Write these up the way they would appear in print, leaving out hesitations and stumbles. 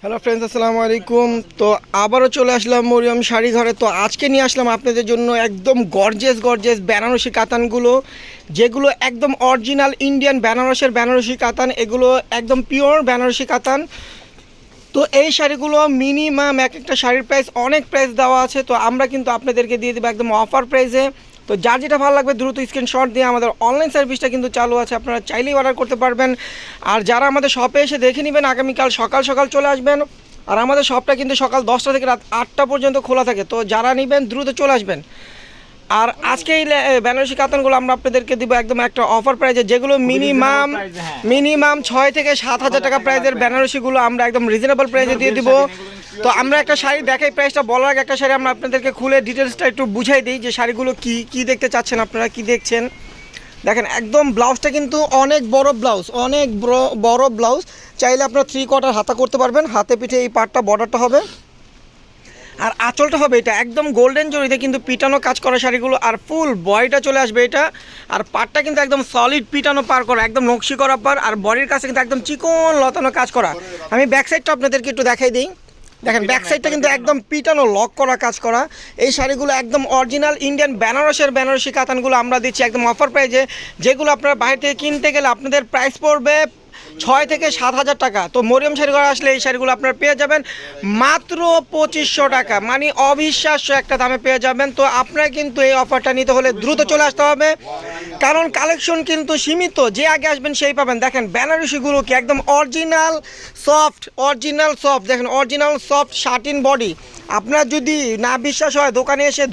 Hello friends, আসসালামু আলাইকুম। তো আবারও চলে আসলাম মরিয়ম শাড়ি ঘরে। তো আজকে নিয়ে আসলাম আপনাদের জন্য একদম গর্জিয়াস বেনারসি কাতানগুলো, যেগুলো একদম অরিজিনাল ইন্ডিয়ান বেনারসি কাতান। এগুলো একদম পিওর বেনারসি কাতান। তো এই শাড়িগুলো মিনিমাম এক একটা শাড়ির প্রাইস অনেক প্রাইস দেওয়া আছে। তো আমরা কিন্তু আপনাদেরকে দিয়ে দেবো একদম অফার প্রাইসে। তো যার যেটা ভালো লাগবে দ্রুত স্ক্রিনশট দিয়ে আমাদের অনলাইন সার্ভিসটা কিন্তু চালু আছে, আপনারা চাইলেই অর্ডার করতে পারবেন। আর যারা আমাদের শপে এসে দেখে নেবেন, আগামীকাল সকাল সকাল চলে আসবেন। আর আমাদের শপটা কিন্তু সকাল 10টা থেকে রাত 8টা পর্যন্ত খোলা থাকে। তো যারা নেবেন দ্রুত চলে আসবেন। আর আজকে এই বেনারসি কাতানগুলো আমরা আপনাদেরকে দিব একদম একটা অফার প্রাইজে, যেগুলো মিনিমাম 6 থেকে 7 হাজার টাকা প্রাইজের বেনারসিগুলো আমরা একদম রিজনেবল প্রাইজে দিয়ে দিব। তো আমরা একটা শাড়ি দেখাই, প্রাইসটা বলার আগে একটা শাড়ি আমরা আপনাদেরকে খুলে ডিটেলসটা একটু বুঝাই দিই যে শাড়িগুলো কি দেখতে চাচ্ছেন, আপনারা কি দেখছেন। দেখেন একদম ব্লাউজটা কিন্তু অনেক বড় ব্লাউজ। চাইলে আপনারা 3/4 হাতা করতে পারবেন। হাতে পিঠে এই পার্টটা বর্ডারটা হবে, আর আঁচলটা হবে এটা একদম গোল্ডেন জরিতে কিন্তু পিটানো কাজ করা শাড়িগুলো। আর ফুল বডিটা চলে আসবে এটা। আর পাড়টা কিন্তু একদম সলিড পিটানো পার করা, একদম নকশি করা পার। আর বডির কাছে কিন্তু একদম চিকন লতানো কাজ করা। আমি ব্যাক সাইডটা আপনাদেরকে একটু দেখাই দিই। দেখেন ব্যাক সাইডটা কিন্তু একদম পিটানো লক করা কাজ করা। এই শাড়িগুলো একদম অরিজিনাল ইন্ডিয়ান বেনারসি কাতানগুলো আমরা দিচ্ছি একদম অফার প্রাইজে, যেগুলো আপনারা বাইরে থেকে কিনতে গেলে আপনাদের প্রাইস পড়বে 6 থেকে 7 হাজার টাকা। তো মরিয়ম শাড়ি ঘরে আসলে এই শাড়িগুলো আপনারা পেয়ে যাবেন মাত্র 2500 টাকা, মানে অবিশ্বাস্য একটা দামে পেয়ে যাবেন। তো আপনারা কিন্তু এই অফারটা নিতে হলে দ্রুত চলে আসতে হবে, কারণ কালেকশন কিন্তু সীমিত। যে আগে আসবেন সেই পাবেন। দেখেন বেনারসিগুলো কি একদম অরিজিনাল সফট। দেখেন অরিজিনাল সফট শাটিন বডি। আপনার যদি না বিশ্বাস হয় দোকানে এসে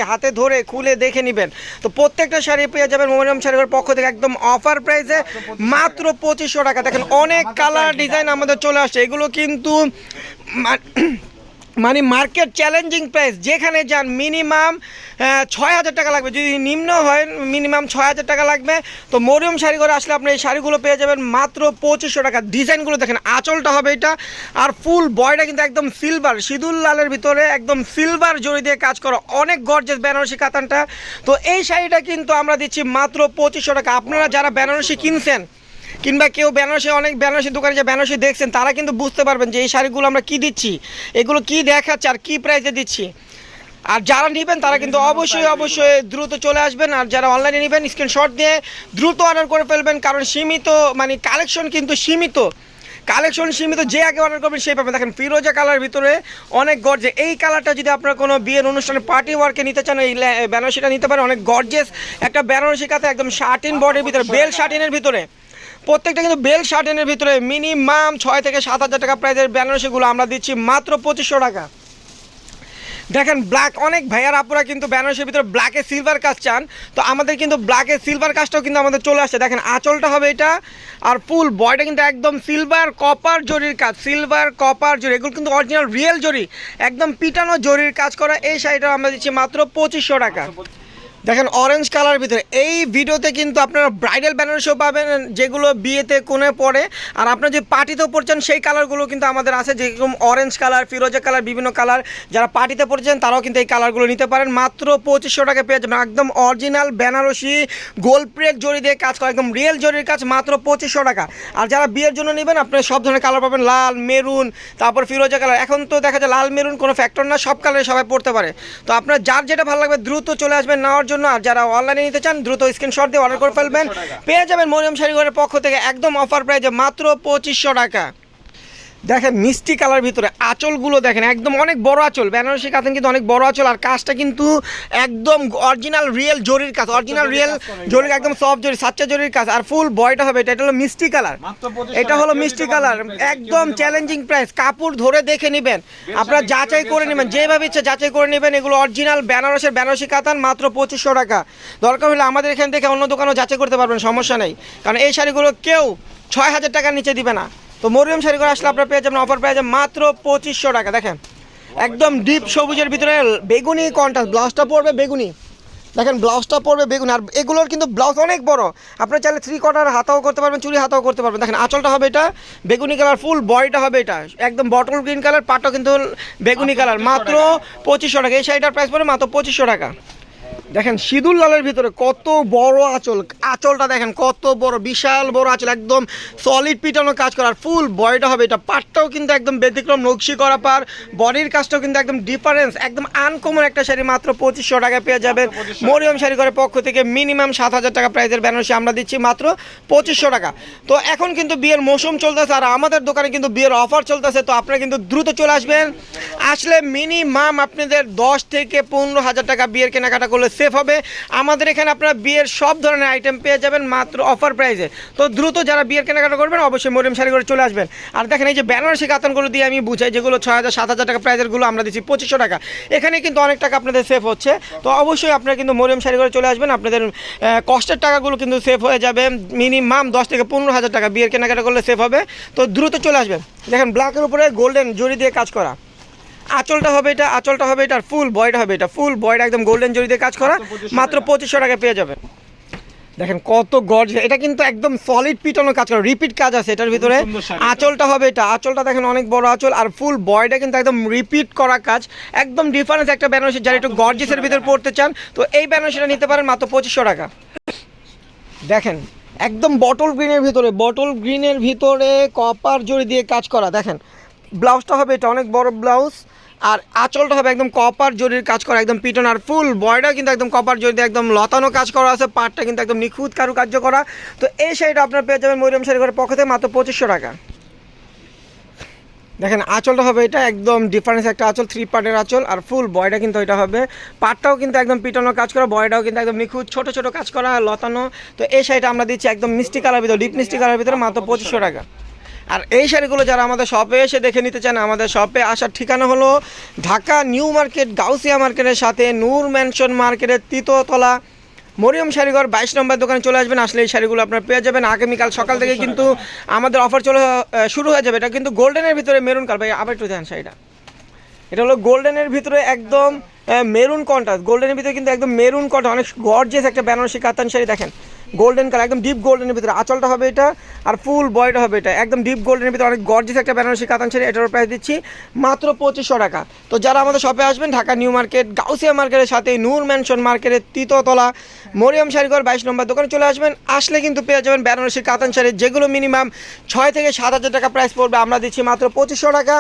হাতে ধরে খুলে দেখে নেবেন। তো প্রত্যেকটা শাড়ি পেয়ে যাবেন মরিয়ম শাড়িঘরের পক্ষ থেকে একদম অফার প্রাইসে মাত্র 2500 টাকা। দেখেন অনেক কালার ডিজাইন আমাদের চলে আসছে। এগুলো কিন্তু মানে মার্কেট চ্যালেঞ্জিং প্রাইস। যেখানে যান মিনিমাম 6000 টাকা লাগবে, যদি নিম্ন হয় মিনিমাম 6000 টাকা লাগবে। তো মরিয়ম শাড়ি ঘরে আসলে আপনি এই শাড়িগুলো পেয়ে যাবেন মাত্র 2500 টাকা। ডিজাইনগুলো দেখেন, আঁচলটা হবে এটা। আর ফুল বয়টা কিন্তু একদম সিলভার, সিঁদুর লালের ভিতরে একদম সিলভার জড়ি দিয়ে কাজ করা, অনেক গর্জিয়াস বেনারসি কাতানটা। তো এই শাড়িটা কিন্তু আমরা দিচ্ছি মাত্র 2500 টাকা। আপনারা যারা বেনারসি কিনছেন কিংবা কেউ অনেক বেনারসি দোকানে যে বেনারসি দেখছেন, তারা কিন্তু বুঝতে পারবেন যে এই শাড়িগুলো আমরা কি দিচ্ছি, এগুলো কি দেখাচ্ছে আর কি প্রাইসে দিচ্ছি। আর যারা নেবেন তারা কিন্তু অবশ্যই দ্রুত চলে আসবেন। আর যারা অনলাইনে নেবেন স্ক্রিনশট দিয়ে দ্রুত অর্ডার করে ফেলবেন, কারণ সীমিত, মানে কালেকশন কিন্তু সীমিত। যে আগে অর্ডার করবেন সেই পাবেন। দেখেন ফিরোজা কালার ভিতরে অনেক গর্জে। এই কালারটা যদি আপনারা কোনো বিয়ের অনুষ্ঠানে পার্টি ওয়ার্কে নিতে চান, এই বেনারসিটা নিতে পারেন। অনেক গর্জেস একটা বেনারসি কাঁথা, একদম শার্টিন বডির ভিতরে, বেল শার্টিনের ভিতরে। প্রত্যেকটা কিন্তু বেল শার্টিনের ভিতরে মিনিমাম 6 থেকে 7 হাজার টাকা প্রাইজের বেনারসিগুলো আমরা দিচ্ছি মাত্র 2500 টাকা। দেখেন ব্ল্যাক, অনেক ভাইয়ার আপুরা কিন্তু বেনারসির ভিতরে ব্ল্যাকে সিলভার কাজ চান। তো আমাদের কিন্তু ব্ল্যাকে সিলভার কাজটাও কিন্তু আমাদের চলে আসছে। দেখেন আঁচলটা হবে এটা, আর ফুল বয়টা কিন্তু একদম সিলভার কপার জরির কাজ, এগুলো কিন্তু অরিজিনাল রিয়েল জরি, একদম পিটানো জরির কাজ করা। এই শাড়িটা আমরা দিচ্ছি মাত্র 2500 টাকা। দেখেন অরেঞ্জ কালার ভিতরে। এই ভিডিওতে কিন্তু আপনারা ব্রাইডাল বেনারসিও পাবেন, যেগুলো বিয়েতে কোণে পড়ে। আর আপনারা যে পার্টিতেও পড়ছেন সেই কালারগুলো কিন্তু আমাদের আছে, যেরকম অরেঞ্জ কালার, ফিরোজা কালার, বিভিন্ন কালার। যারা পার্টিতে পড়ছেন তারাও কিন্তু এই কালারগুলো নিতে পারেন। মাত্র 2500 টাকা পেয়ে যাবেন একদম অরিজিনাল বেনারসি গোল্ড প্লেট জরি দিয়ে কাজ করা, একদম রিয়েল জরির কাজ, মাত্র 2500 টাকা। আর যারা বিয়ের জন্য নেবেন আপনারা সব ধরনের কালার পাবেন, লাল, মেরুন, তারপর ফিরোজা কালার। এখন তো দেখা যায় লাল মেরুন কোনো ফ্যাক্টর না, সব কালারে সবাই পড়তে পারে। তো আপনার যার যেটা ভালো লাগবে দ্রুত চলে আসবেন নেওয়ার জন্য। আর যারা অনলাইনে নিতে চান দ্রুত স্ক্রিনশট দিয়ে অর্ডার করে ফেলবেন, পেয়ে যাবেন মরিয়ম শাড়ি ঘরের পক্ষ থেকে একদম অফার প্রাইজে মাত্র 2500 টাকা। দেখেন মিষ্টি কালার ভিতরে আঁচলগুলো দেখেন, একদম অনেক বড় আঁচল। বেনারসি কাতান কিন্তু অনেক বড় আঁচল। আর কাজটা কিন্তু একদম অরিজিনাল রিয়েল জরির কাজ, একদম সফট জরি, সাচ্চা জরির কাজ। আর ফুল বয়টা হবে এটা হলো মিষ্টি কালার, একদম চ্যালেঞ্জিং প্রাইস। কাপড় ধরে দেখে নেবেন, আপনারা যাচাই করে নেবেন, যেভাবে ইচ্ছে যাচাই করে নেবেন। এগুলো অরিজিনাল বেনারসি কাতান, মাত্র 2500 টাকা। দরকার হলে আমাদের এখান থেকে অন্য দোকানেও যাচাই করতে পারবেন, সমস্যা নেই। কারণ এই শাড়িগুলো কেউ 6000 টাকার নিচে দিবে না। তো মরিয়ম শাড়ি ঘরে আসলে আপনারা পেয়ে যাবেন অফার পেয়ে যাবেন মাত্র 2500 টাকা। দেখেন একদম ডিপ সবুজের ভিতরে বেগুনি কন্ট্রাস্ট, ব্লাউজটা পড়বে বেগুনি। দেখেন ব্লাউজটা পড়বে বেগুনি। আর এগুলোর কিন্তু ব্লাউজ অনেক বড়, আপনারা চাইলে 3/4 হাতাও করতে পারবেন, চুড়ি হাতাও করতে পারবেন। দেখেন আঁচলটা হবে এটা বেগুনি কালার, ফুল বডিটা হবে এটা একদম বটল গ্রিন কালার, পাটটাও কিন্তু বেগুনি কালার, মাত্র 2500 টাকা। এই শাড়িটার প্রাইস পড়বে মাত্র 2500 টাকা। দেখেন সিঁদুর লালের ভিতরে কত বড় আঁচল, আঁচলটা দেখেন কত বড়, বিশাল বড় আঁচল, একদম সলিড পিটানো কাজ করার ফুল বডিটা হবে এটা। পাটটাও কিন্তু একদম ব্যতিক্রম নকশি করা পার, বডির কাজটাও কিন্তু একদম ডিফারেন্স, একদম আনকমন একটা শাড়ি মাত্র 2500 টাকায় পেয়ে যাবেন মরিয়ম শাড়ি ঘরের পক্ষ থেকে। মিনিমাম 7000 টাকা প্রাইসের বেনারসি আমরা দিচ্ছি মাত্র 2500 টাকা। তো এখন কিন্তু বিয়ের মৌসুম চলতেছে আর আমাদের দোকানে কিন্তু বিয়ের অফার চলতেছে, তো আপনারা কিন্তু দ্রুত চলে আসবেন। আসলে মিনিমাম আপনাদের 10 থেকে 15,000 টাকা বিয়ের কেনাকাটা করলে সেফ হবে। আমাদের এখানে আপনারা বিয়ের সব ধরনের আইটেম পেয়ে যাবেন মাত্র অফার প্রাইসে। তো দ্রুত যারা বিয়ের কেনাকাটা করবেন অবশ্যই মরিয়ম শাড়ি ঘরে চলে আসবেন। আর দেখেন এই যে বেনারসি কাতানগুলো দিয়ে আমি বুঝাই, যেগুলো 6000 7000 টাকা প্রাইসেরগুলো আমরা দিচ্ছি 2500 টাকা। এখানে কিন্তু অনেক টাকা আপনাদের সেফ হচ্ছে। তো অবশ্যই আপনারা কিন্তু মরিয়ম শাড়ি ঘরে চলে আসবেন, আপনাদের কষ্টের টাকাগুলো কিন্তু সেফ হয়ে যাবে। মিনিমাম 10 থেকে 15,000 টাকা বিয়ের কেনাকাটা করলে সেফ হবে। তো দ্রুত চলে আসবেন। দেখেন ব্ল্যাকের উপরে গোল্ডেন জরি দিয়ে কাজ করা, আঁচলটা হবে এটা, আঁচলটা হবে এটা, আর ফুল বয়টা হবে এটা, ফুল বয়টা একদম গোল্ডেন জরি দিয়ে কাজ করা মাত্র 2500 টাকায় পেয়ে যাবেন। দেখেন কত গর্জ, এটা কিন্তু একদম সলিড পিটানো কাজ করা, রিপিট কাজ আছে এটার ভিতরে। আঁচলটা হবে এটা, আঁচলটা দেখেন অনেক বড় আঁচল, আর ফুল বয়টা কিন্তু একদম রিপিট করা কাজ, একদম ডিফারেন্স একটা বেনারসি। যারা একটু গর্জিসের ভিতরে পড়তে চান তো এই বেনারসিটা নিতে পারেন মাত্র 2500 টাকা। দেখেন একদম বটল গ্রিনের ভিতরে, বটল গ্রিনের ভিতরে কপার জড়ি দিয়ে কাজ করা। দেখেন ব্লাউজটা হবে এটা অনেক বড় ব্লাউজ, আর আঁচলটা হবে একদম কপার জরির কাজ করা, একদম পিটন, আর ফুল বয়টা কিন্তু একদম কপার জরি দিয়ে একদম লতানো কাজ করা আছে, পাটটা কিন্তু একদম নিখুঁত কারুকার্য করা। তো এই শাড়িটা আপনার পেয়ে যাবেন মরিয়ম শাড়ি ঘরের পক্ষ থেকে মাত্র 2500 টাকা। দেখেন আঁচলটা হবে এটা একদম ডিফারেন্স একটা আঁচল, 3 পার্টের আঁচল, আর ফুল বয়টা কিন্তু এটা হবে, পাটটাও কিন্তু একদম পিটানো কাজ করা, বয়টাও কিন্তু একদম নিখুঁত ছোট ছোট কাজ করা লতানো। তো এই শাড়িটা আমরা দিচ্ছি একদম মিষ্টি কালার ভিতরে, ডিপ মিষ্টি কালার ভিতরে মাত্র 2500 টাকা। আর এই শাড়িগুলো যারা আমাদের শপে এসে দেখে নিতে চান, আমাদের শপে আসার ঠিকানা হলো ঢাকা নিউ মার্কেট, গাউসিয়া মার্কেটের সাথে নূর ম্যানশন মার্কেটের তৃতীয়তলা, মরিয়ম শাড়িঘর 22 নম্বর দোকানে চলে আসবেন। আসলে এই শাড়িগুলো আপনার পেয়ে যাবেন। আগামীকাল সকাল থেকে কিন্তু আমাদের অফার শুরু হয়ে যাবে। এটা কিন্তু গোল্ডেনের ভিতরে মেরুন কালার, ভাই আবার একটু দেন শাড়িটা, এটা হলো গোল্ডেনের ভিতরে একদম মেরুন কন্ট্রাস্ট, গোল্ডেনের ভিতরে কিন্তু একদম মেরুন কন্ট্রাস্ট, অনেক গর্জিয়াস একটা বেনারসি কাতান শাড়ি। দেখেন গোল্ডেন কালার, একদম ডিপ গোল্ডেনের ভিতরে আঁচলটা হবে এটা, আর ফুল বয়টা হবে এটা, একদম ডিপ গোল্ডেনের ভিতরে অনেক গর্জিয়াস একটা বেনারসি কাতান শাড়ি। এটার প্রাইস দিচ্ছি মাত্র 2500 টাকা। তো যারা আমাদের শপে আসবেন ঢাকা নিউ মার্কেট, গাউসিয়া মার্কেটের সাথে নূর ম্যানশন মার্কেটের তৃতীয়তলা, মরিয়ম শাড়িঘর 22 নম্বর দোকানে চলে আসবেন। আসলে কিন্তু পেয়ে যাবেন বেনারসি কাতান শাড়ি, যেগুলো মিনিমাম 6 থেকে 7000 টাকা প্রাইস পড়বে, আমরা দিচ্ছি মাত্র 2500 টাকা।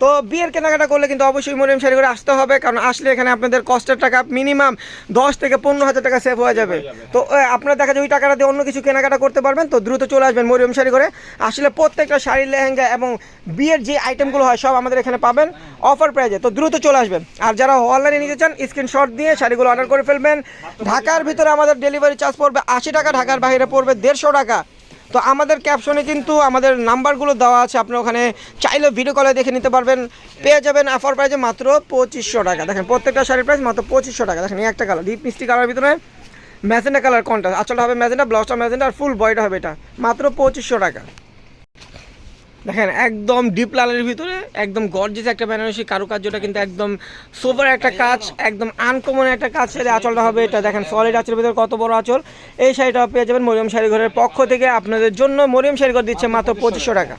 তো বিয়ের কেনাকাটা করলে কিন্তু অবশ্যই মরিয়ম শাড়ি ঘরে আসতে হবে, কারণ আসলে এখানে আপনাদের কষ্টের টাকা মিনিমাম 10 থেকে 15,000 টাকা সেভ হয়ে যাবে। তো আপনারা দেখা যায় ওই টাকাটা দিয়ে অন্য কিছু কেনাকাটা করতে পারবেন। তো দ্রুত চলে আসবেন মরিয়ম শাড়ি ঘরে। আসলে প্রত্যেকটা শাড়ি, লেহেঙ্গা এবং বিয়ের যে আইটেমগুলো হয় সব আমাদের এখানে পাবেন অফার প্রাইজে। তো দ্রুত চলে আসবেন। আর যারা অনলাইনে নিতে চান স্ক্রিনশট দিয়ে শাড়িগুলো অর্ডার করে ফেলবেন। ঢাকার ভিতরে আমাদের ডেলিভারি চার্জ পড়বে 80 টাকা, ঢাকার বাইরে পড়বে 150 টাকা। তো আমাদের ক্যাপশনে কিন্তু আমাদের নাম্বারগুলো দেওয়া আছে, আপনি ওখানে চাইলে ভিডিও কলে দেখে নিতে পারবেন। পেয়ে যাবেন অফার প্রাইসে মাত্র 2500 টাকা। দেখেন প্রত্যেকটা শাড়ির প্রাইস মাত্র 2500 টাকা। দেখেন এই একটা কালার, ডিপ মিষ্টি কালার ভিতরে ম্যাজেন্ডা কালার কন্ট্রাস্ট, আঁচলটা হবে ম্যাজেন্ডা, ব্লাউজটা ম্যাজেন্ডা, আর ফুল বয়টা হবে এটা মাত্র 2500 টাকা। দেখেন একদম ডিপ লালের ভিতরে একদম গর্জিয়াস একটা বেনারসি কারুকার্যটা কিন্তু একদম সোবার একটা কাজ, একদম আনকমন একটা কাজ। শাড়ি আঁচলটা হবে এটা, দেখেন সলিড আঁচলের ভিতরে কত বড় আঁচল। এই শাড়িটা পেয়ে যাবেন মরিয়ম শাড়ি ঘরের পক্ষ থেকে, আপনাদের জন্য মরিয়ম শাড়ি ঘর দিচ্ছে মাত্র 2500 টাকা।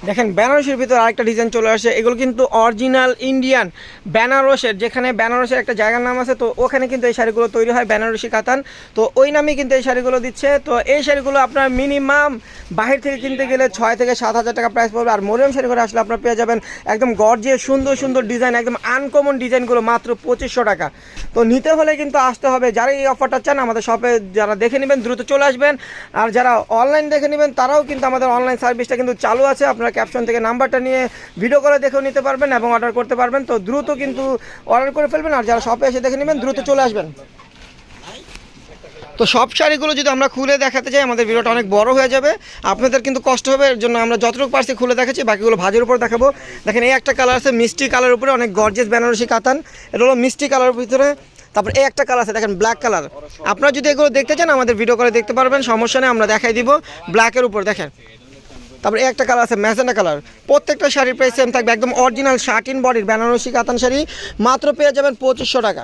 দেখেন বেনারসির ভিতরে আরেকটা ডিজাইন চলে আসে, এগুলো কিন্তু অরিজিনাল ইন্ডিয়ান বেনারসের, যেখানে বেনারসের একটা জায়গার নাম আছে, তো ওখানে কিন্তু এই শাড়িগুলো তৈরি হয় বেনারসি কাতান, তো ওই নামেই কিন্তু এই শাড়িগুলো দিচ্ছে। তো এই শাড়িগুলো আপনার মিনিমাম বাহির থেকে কিনতে গেলে 6 থেকে 7000 টাকা প্রাইস পড়বে, আর মরিয়ম শাড়ি ঘরে আসলে আপনারা পেয়ে যাবেন একদম গর্জিয়াস সুন্দর সুন্দর ডিজাইন, একদম আনকমন ডিজাইনগুলো মাত্র 2500 টাকা। তো নিতে হলে কিন্তু আসতে হবে, যারা এই অফারটা চান আমাদের শপে যারা দেখে নেবেন দ্রুত চলে আসবেন। আর যারা অনলাইন দেখে নেবেন তারাও কিন্তু আমাদের অনলাইন সার্ভিসটা কিন্তু চালু আছে, আপনারা ক্যাপশন থেকে নাম্বারটা নিয়ে ভিডিও করে দেখেও নিতে পারবেন এবং অর্ডার করতে পারবেন। তো দ্রুত কিন্তু অর্ডার করে ফেলবেন, আর যারা শপে এসে দেখে নেবেন দ্রুত চলে আসবেন। তো সব শাড়িগুলো যদি আমরা খুলে দেখাতে চাই আমাদের ভিডিওটা অনেক বড় হয়ে যাবে, আপনাদের কিন্তু কষ্ট হবে, এর জন্য আমরা যতটুকু পারছি খুলে দেখাচ্ছি, বাকিগুলো ভাজের উপর দেখাবো। দেখেন এই একটা কালার আছে মিষ্টি কালার উপরে, অনেক গর্জিয়াস বেনারসি কাতান, এটা হলো মিষ্টি কালার ভিতরে। তারপর এই একটা কালার আছে দেখেন ব্ল্যাক কালার, আপনারা যদি এগুলো দেখতে চান আমাদের ভিডিও করে দেখতে পারবেন, সমস্যা নেই, আমরা দেখাই দিব ব্ল্যাকের উপর। দেখেন তারপরে একটা কালার আছে ম্যাজেন্ডা কালার, প্রত্যেকটা শাড়ির প্রাইস সেম থাকবে, একদম অরিজিনাল শার্টিন বডির বেনারসি কাতান শাড়ি মাত্র পেয়ে যাবেন 2500 টাকা।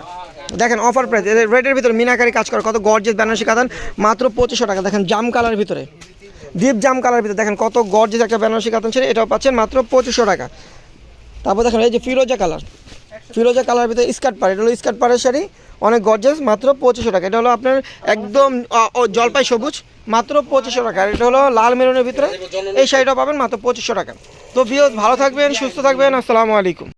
দেখেন অফার প্রাইস, রেডের ভিতরে মিনাকারি কাজ করা কত গর্জিয়াস বেনারসি কাতান মাত্র 2500 টাকা। দেখেন জাম কালার ভিতরে, ডিপ জাম কালার ভিতরে দেখেন কত গর্জিয়াস একটা বেনারসি কাতান শাড়ি, এটাও পাচ্ছেন মাত্র 2500 টাকা। তারপর দেখেন এই যে ফিরোজা কালার, ফিরোজা কালার ভিতরে স্কার্ট পার, এটা হলো স্কার্ট পাড়ের শাড়ি, অনেক গর্জাস, মাত্র 2500 টাকা। এটা হলো আপনার একদম জলপাই সবুজ, মাত্র 2500 টাকা। আর এটা হলো লাল মেরুনের ভিতরে, এই শাড়িটা পাবেন মাত্র 2500 টাকা। তো ভিউয়ার্স ভালো থাকবেন, সুস্থ থাকবেন, আসসালামু আলাইকুম।